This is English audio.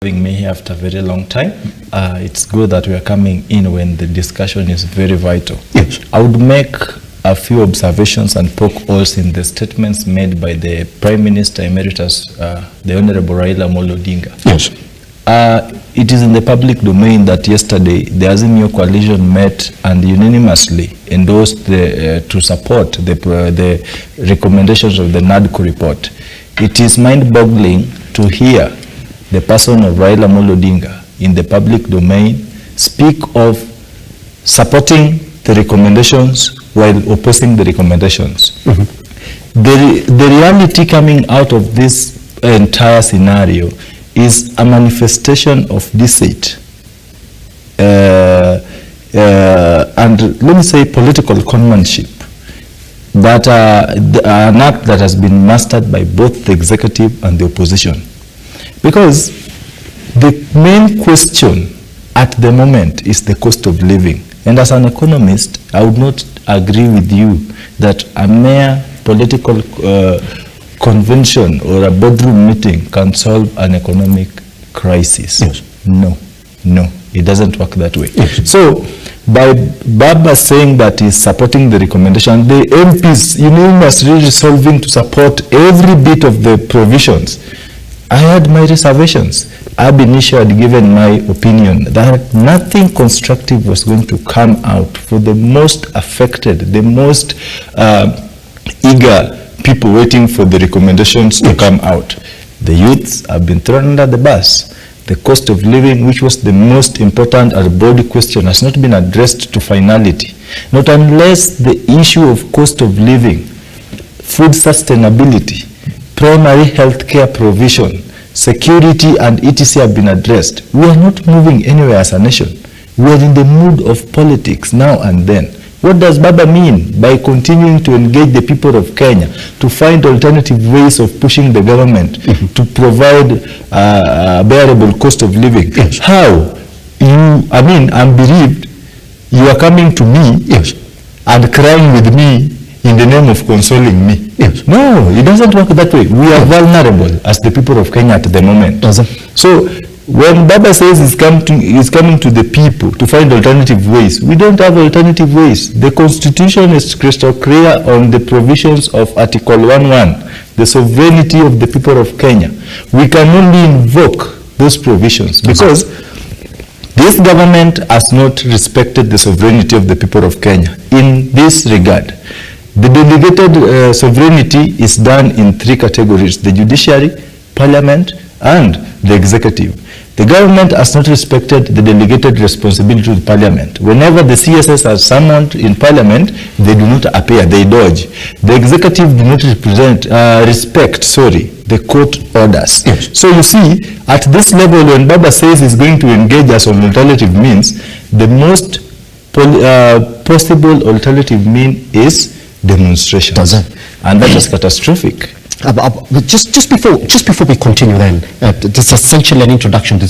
Having me here after a very long time. It's good that we are coming in when the discussion is very vital. Yes. I would make a few observations and poke holes in the statements made by the Prime Minister Emeritus, the Honorable Raila Amolo Odinga. Yes. It is in the public domain that yesterday the Azimio coalition met and unanimously endorsed to support the recommendations of the NADCO report. It is mind-boggling to hear the person of Raila Amolo Odinga in the public domain speak of supporting the recommendations while opposing the recommendations. Mm-hmm. The reality coming out of this entire scenario is a manifestation of deceit and let me say political conmanship, that an act that has been mastered by both the executive and the opposition. Because the main question at the moment is the cost of living. And as an economist, I would not agree with you that a mere political convention or a boardroom meeting can solve an economic crisis. Yes. No, it doesn't work that way. Yes. So, by Baba saying that he's supporting the recommendation, the MPs unanimously resolving to support every bit of the provisions. I had my reservations. Ab initio had given my opinion that nothing constructive was going to come out for the most affected, the most eager people waiting for the recommendations to come out. The youths have been thrown under the bus. The cost of living, which was the most important and broad question, has not been addressed to finality. Not unless the issue of cost of living, food sustainability, primary health care provision, security and etc. have been addressed. We are not moving anywhere as a nation. We are in the mood of politics now and then. What does Baba mean by continuing to engage the people of Kenya to find alternative ways of pushing the government to provide a bearable cost of living? Yes. How? I'm bereaved. You are coming to me and crying with me in the name of consoling me. Yes. No, it doesn't work that way. We are vulnerable as the people of Kenya at the moment. So when Baba says he's coming to the people to find alternative ways, we don't have alternative ways. The Constitution is crystal clear on the provisions of Article 1.1, the sovereignty of the people of Kenya. We can only invoke those provisions because this government has not respected the sovereignty of the people of Kenya in this regard. The delegated sovereignty is done in three categories: the judiciary, parliament, and the executive. The government has not respected the delegated responsibility to the parliament. Whenever the CSS are summoned in parliament, they do not appear, they dodge. The executive do not respect the court orders. Yes. So you see, at this level, when Baba says he's going to engage us on alternative means, the most possible alternative mean is demonstrations, and that is catastrophic. Just before we continue then, this is essentially an introduction to this